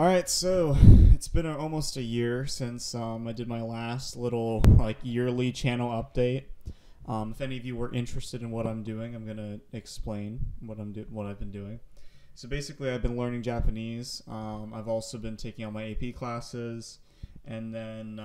All right, so it's been almost a year since I did my last little yearly channel update. If any of you were interested in what I'm doing, I'm gonna explain what I've been doing. So basically, I've been learning Japanese. I've also been taking all my AP classes, and then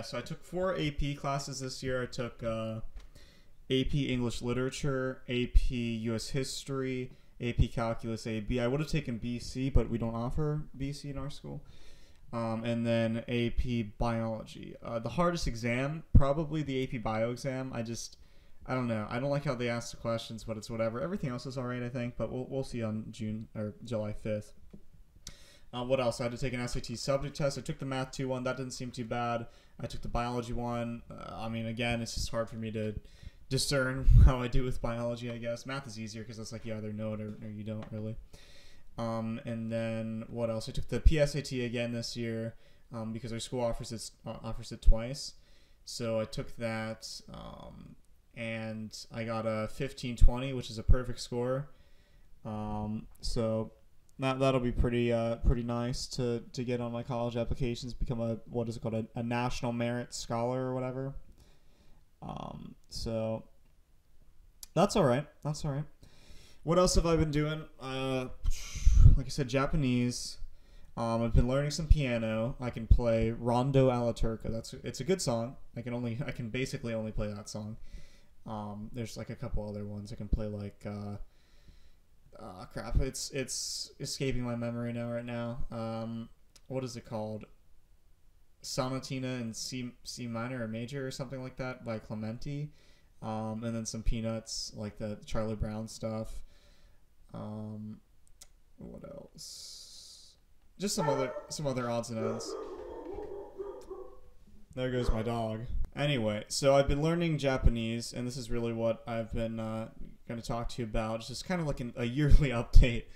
so I took 4 AP classes this year. I took AP English Literature, AP US History, AP Calculus AB. I would have taken BC, but we don't offer BC in our school. And then AP Biology. The hardest exam, probably the AP Bio exam. I don't know. I don't like how they ask the questions, but it's whatever. Everything else is alright, I think, but we'll see on June or July 5th. What else? I had to take an SAT subject test. I took the Math 2 one. That didn't seem too bad. I took the Biology one. Again, it's just hard for me to discern how I do with biology, I guess. Math is easier because it's like you either know it or you don't really. And then what else? I took the PSAT again this year because our school offers it twice. So I took that and I got a 1520, which is a perfect score. So that'll be pretty nice to get on my college applications, become a national merit scholar or whatever. So that's all right. What else have I been doing? Like I said, Japanese. I've been learning some piano. I can play Rondo alla Turca. It's a good song. I can basically only play that song. There's like a couple other ones I can play, like crap. It's escaping my memory right now. What is it called? Sonatina in C minor or major or something like that by Clementi, and then some Peanuts, like the Charlie Brown stuff. What else? Just some other odds and ends. There goes my dog. Anyway, so I've been learning Japanese, and this is really what I've been going to talk to you about. It's just kind of like a yearly update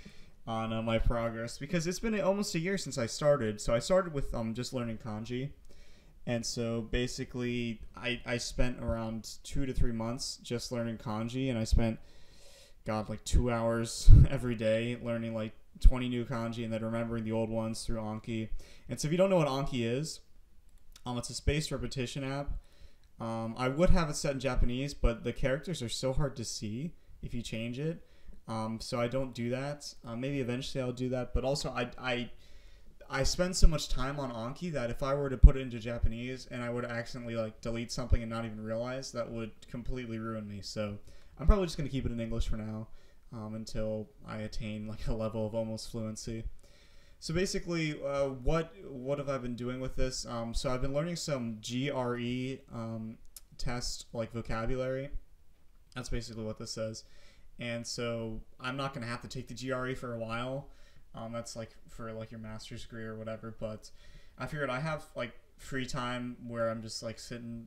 on my progress, because it's been almost a year since I started. So I started with just learning kanji, and so basically I spent around 2 to 3 months just learning kanji, and I spent like 2 hours every day learning like 20 new kanji and then remembering the old ones through Anki. And so if you don't know what Anki is, it's a spaced repetition app. I would have it set in Japanese, but the characters are so hard to see if you change it. So I don't do that. Maybe eventually I'll do that. But also I spend so much time on Anki that if I were to put it into Japanese and I were to accidentally delete something and not even realize, that would completely ruin me. So I'm probably just going to keep it in English for now until I attain a level of almost fluency. So basically, what have I been doing with this? So I've been learning some GRE test vocabulary. That's basically what this says. And so I'm not going to have to take the GRE for a while. That's for your master's degree or whatever. But I figured I have free time where I'm just sitting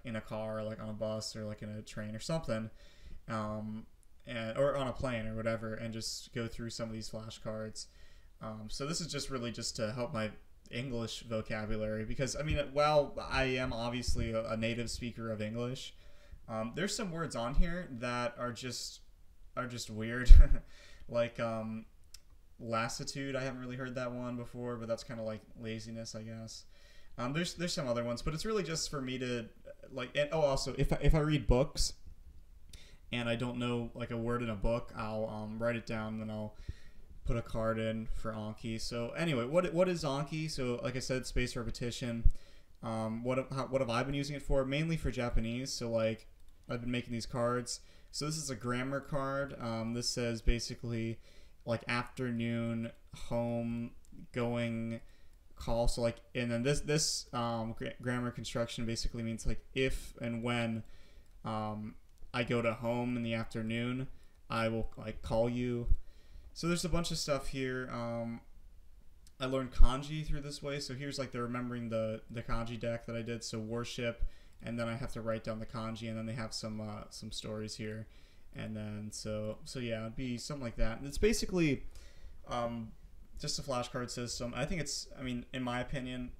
in a car, or on a bus, or in a train or something, or on a plane or whatever, and just go through some of these flashcards. So this is just really just to help my English vocabulary, because while I am obviously a native speaker of English, there's some words on here that are just weird. Lassitude, I haven't really heard that one before, but that's kind of like laziness, I guess. There's some other ones, but it's really just for me to also if I read books and I don't know a word in a book, I'll write it down, and then I'll put a card in for Anki. So anyway, what is Anki? So like I said, spaced repetition. What have I been using it for? Mainly for Japanese. So I've been making these cards. So this is a grammar card. This says basically afternoon, home, going, call. So and then this grammar construction basically means if and when I go to home in the afternoon, I will call you. So there's a bunch of stuff here. I learned kanji through this way. So here's the remembering the kanji deck that I did. So worship, and then I have to write down the kanji, and then they have some stories here, and then so yeah, it'd be something like that. And it's basically just a flashcard system. I think it's, in my opinion,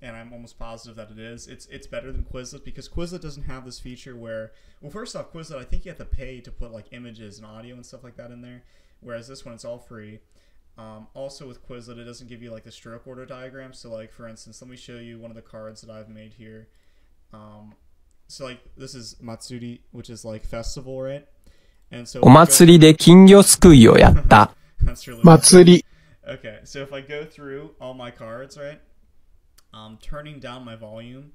and I'm almost positive that it is, it's better than Quizlet, because Quizlet doesn't have this feature where, well, first off, Quizlet, I think you have to pay to put images and audio and stuff like that in there, whereas this one, it's all free. Also with Quizlet, it doesn't give you like the stroke order diagram. So like for instance, let me show you one of the cards that I've made here. So like this is Matsuri, which is like festival, right? And so お祭りで金魚すくいをやった。that's really 祭り。 okay. So if I go through all my cards, right? Turning down my volume,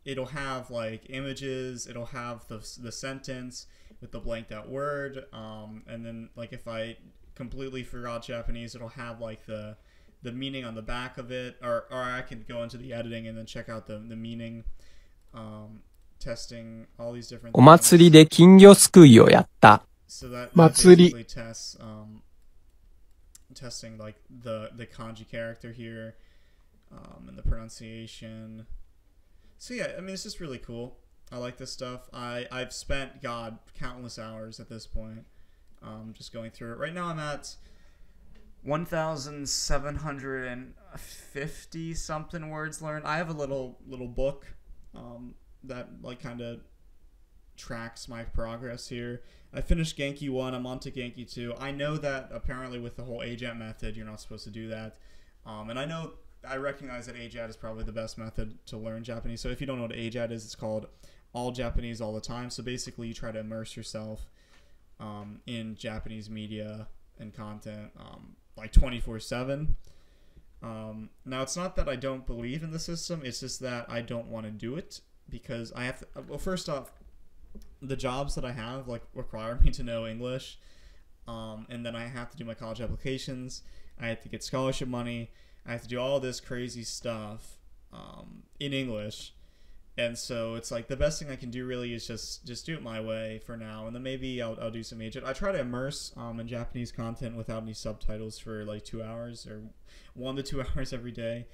it'll have like images, it'll have the sentence with the blanked out word, and then like if I completely forgot Japanese, it'll have like the meaning on the back of it, or I can go into the editing and then check out the meaning, testing all these different お祭りで金魚すくいをやった。 so that 祭り。 basically tests testing like the kanji character here, and the pronunciation. So yeah, I mean it's just really cool. I like this stuff. I've spent countless hours at this point, just going through it. Right now I'm at 1,750 something words learned. I have a little book that like kind of tracks my progress here. I finished Genki 1, I'm on to Genki 2. I know that apparently with the whole AJAT method, you're not supposed to do that. And I recognize that AJAT is probably the best method to learn Japanese. So if you don't know what AJAT is, it's called All Japanese All the Time. So basically you try to immerse yourself in Japanese media and content like 24/7. Now it's not that I don't believe in the system, it's just that I don't want to do it because I have to, well, first off, the jobs that I have like require me to know English, and then I have to do my college applications, I have to get scholarship money, I have to do all this crazy stuff in English, and so it's like the best thing I can do really is just do it my way for now, and then maybe I'll do some AJAT. I try to immerse in Japanese content without any subtitles for like 2 hours or 1 to 2 hours every day.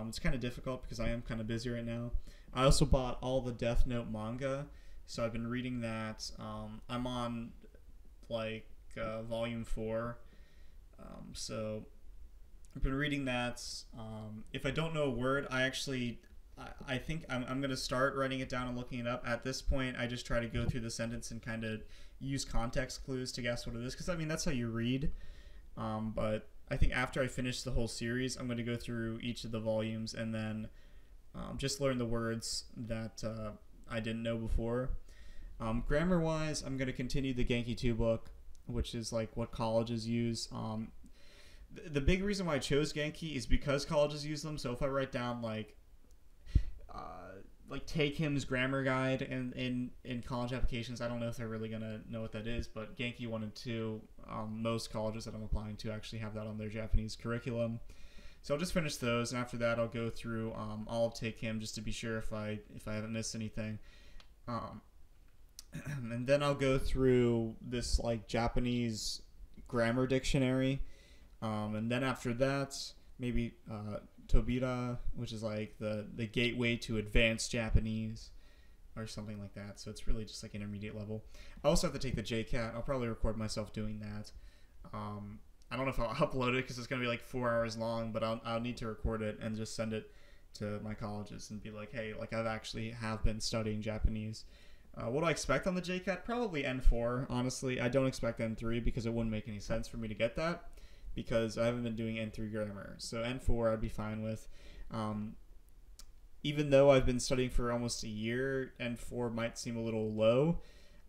It's kind of difficult because I am kind of busy right now. I also bought all the Death Note manga, so I've been reading that. I'm on like volume 4, so I've been reading that. If I don't know a word, I think I'm going to start writing it down and looking it up. At this point, I just try to go through the sentence and kind of use context clues to guess what it is, because I mean that's how you read. But I think after I finish the whole series, I'm going to go through each of the volumes and then just learn the words that I didn't know before. Grammar wise, I'm going to continue the Genki 2 book, which is like what colleges use. The big reason why I chose Genki is because colleges use them. So if I write down like Take Him's grammar guide in college applications, I don't know if they're really gonna know what that is, but Genki 1 and 2, most colleges that I'm applying to actually have that on their Japanese curriculum. So I'll just finish those, and after that I'll go through all of Take Him just to be sure if I haven't missed anything. And then I'll go through this like Japanese grammar dictionary, and then after that maybe Tobira, which is like the gateway to advanced Japanese or something like that. So it's really just like intermediate level. I also have to take the JCAT. I'll probably record myself doing that. I don't know if I'll upload it because it's going to be like 4 hours long, but I'll need to record it and just send it to my colleges and be like, hey, like I've actually have been studying Japanese. What do I expect on the JCAT? Probably N4, honestly. I don't expect N3 because it wouldn't make any sense for me to get that, because I haven't been doing N3 grammar. So N4 I'd be fine with. Even though I've been studying for almost a year, N4 might seem a little low.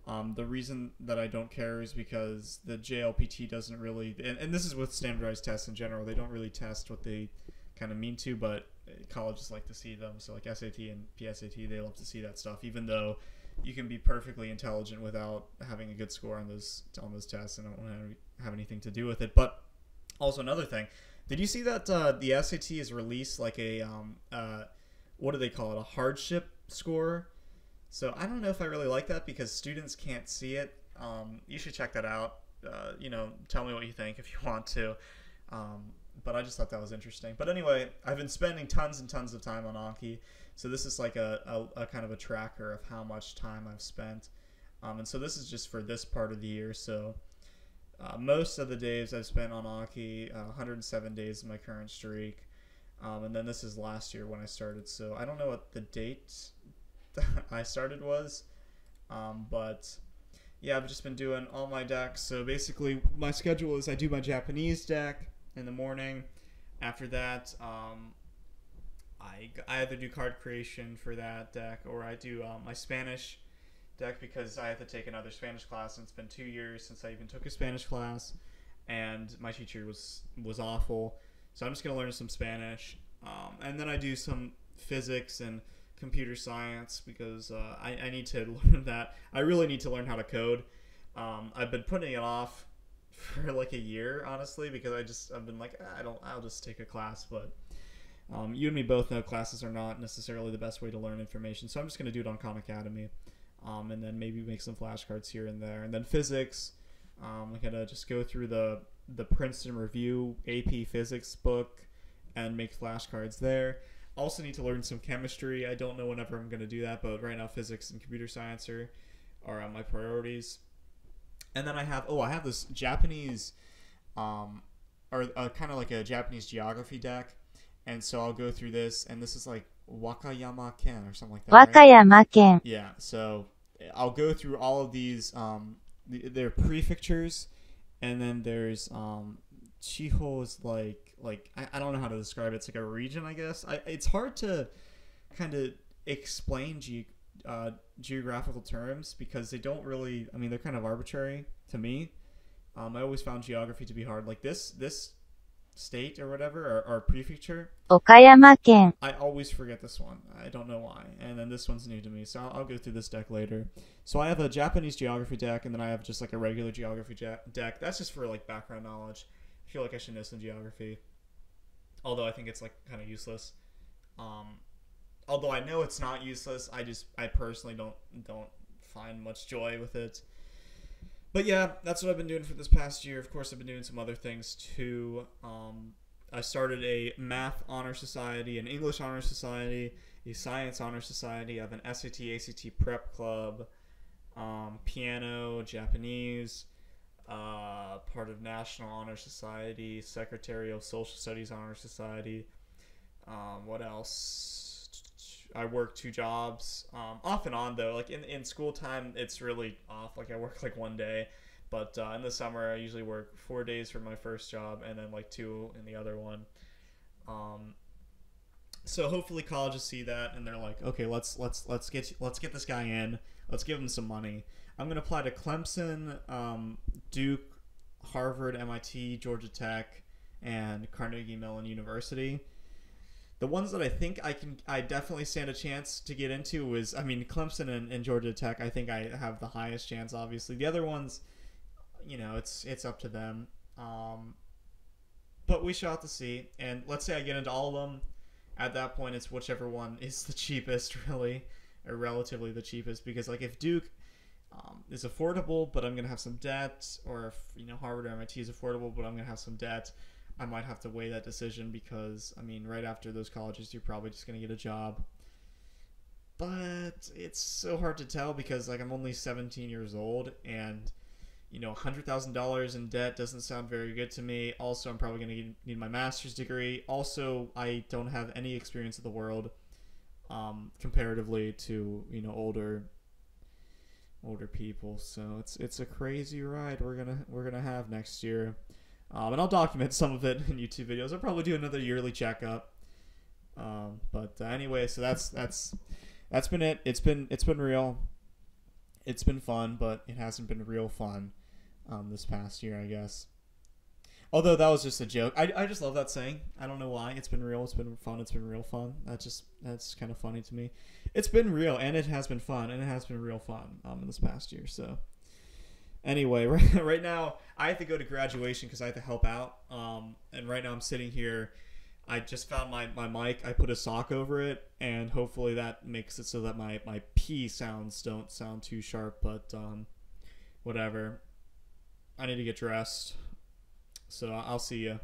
The reason that I don't care is because the JLPT doesn't really, and this is with standardized tests in general, they don't really test what they kind of mean to, but colleges like to see them. So like SAT and PSAT, they love to see that stuff, even though you can be perfectly intelligent without having a good score on those tests, and I don't want to have anything to do with it. But also another thing, did you see that the SAT has released like a what do they call it, a hardship score? So I don't know if I really like that because students can't see it. You should check that out. Tell me what you think if you want to. But I just thought that was interesting. But anyway, I've been spending tons and tons of time on Anki. So this is like a kind of a tracker of how much time I've spent. And so this is just for this part of the year. So most of the days I've spent on Anki, 107 days in my current streak. And then this is last year when I started. So I don't know what the date I started was. But yeah, I've just been doing all my decks. So basically, my schedule is I do my Japanese deck in the morning. After that, I either do card creation for that deck or I do my Spanish deck because I have to take another Spanish class, and it's been 2 years since I even took a Spanish class, and my teacher was awful. So I'm just gonna learn some Spanish, and then I do some physics and computer science because I need to learn that. I really need to learn how to code. I've been putting it off for like a year, honestly, because I've been like, I'll just take a class. But you and me both know classes are not necessarily the best way to learn information, so I'm just gonna do it on Khan Academy, and then maybe make some flashcards here and there. And then physics, I'm gonna just go through the Princeton Review AP Physics book and make flashcards there. Also need to learn some chemistry. I don't know whenever I'm going to do that, but right now physics and computer science are my priorities. And then I have this Japanese, or kind of like a Japanese geography deck. And so I'll go through this, and this is like Wakayama Ken or something like that. Right? Wakayama Ken. Yeah, so I'll go through all of these. They're prefectures, and then there's Chiho is like I don't know how to describe it. It's like a region, I guess. It's hard to kind of explain geographical terms because they don't really. I mean, they're kind of arbitrary to me. I always found geography to be hard. Like this state or whatever, or prefecture. Okayama Ken. I always forget this one. I don't know why. And then this one's new to me, so I'll go through this deck later. So I have a Japanese geography deck, and then I have just like a regular geography deck. That's just for like background knowledge. I feel like I should know some geography, although I think it's like kind of useless. Although I know it's not useless, I personally don't find much joy with it. But yeah, that's what I've been doing for this past year. Of course, I've been doing some other things too. I started a math honor society, an English honor society, a science honor society. I have an SAT, ACT prep club, piano, Japanese, part of National Honor Society, Secretary of Social Studies Honor Society. What else? I work 2 jobs, off and on though. Like in school time, it's really off. Like I work like 1 day, but in the summer I usually work 4 days for my first job and then like 2 in the other one. So hopefully colleges see that and they're like, okay, let's get this guy in. Let's give him some money. I'm gonna apply to Clemson, Duke, Harvard, MIT, Georgia Tech, and Carnegie Mellon University. The ones that I think I definitely stand a chance to get into is, I mean, Clemson and Georgia Tech. I think I have the highest chance. Obviously, the other ones, you know, it's up to them. But we shall have to see. And let's say I get into all of them. At that point, it's whichever one is the cheapest, really, or relatively the cheapest. Because like if Duke is affordable, but I'm gonna have some debt, or if Harvard or MIT is affordable, but I'm gonna have some debt, I might have to weigh that decision because, I mean, right after those colleges, you're probably just going to get a job. But it's so hard to tell because, like, I'm only 17 years old and, $100,000 in debt doesn't sound very good to me. Also, I'm probably going to need my master's degree. Also, I don't have any experience of the world comparatively to, older people. So it's a crazy ride we're gonna have next year. And I'll document some of it in YouTube videos. I'll probably do another yearly checkup. But anyway, so that's been it. It's been real. It's been fun, but it hasn't been real fun this past year, I guess. Although that was just a joke. I just love that saying. I don't know why. It's been real. It's been fun. It's been real fun. That's kind of funny to me. It's been real, and it has been fun, and it has been real fun in this past year. So. Anyway, right now I have to go to graduation because I have to help out. And right now I'm sitting here. I just found my mic. I put a sock over it, and hopefully that makes it so that my P sounds don't sound too sharp. But whatever. I need to get dressed. So I'll see you.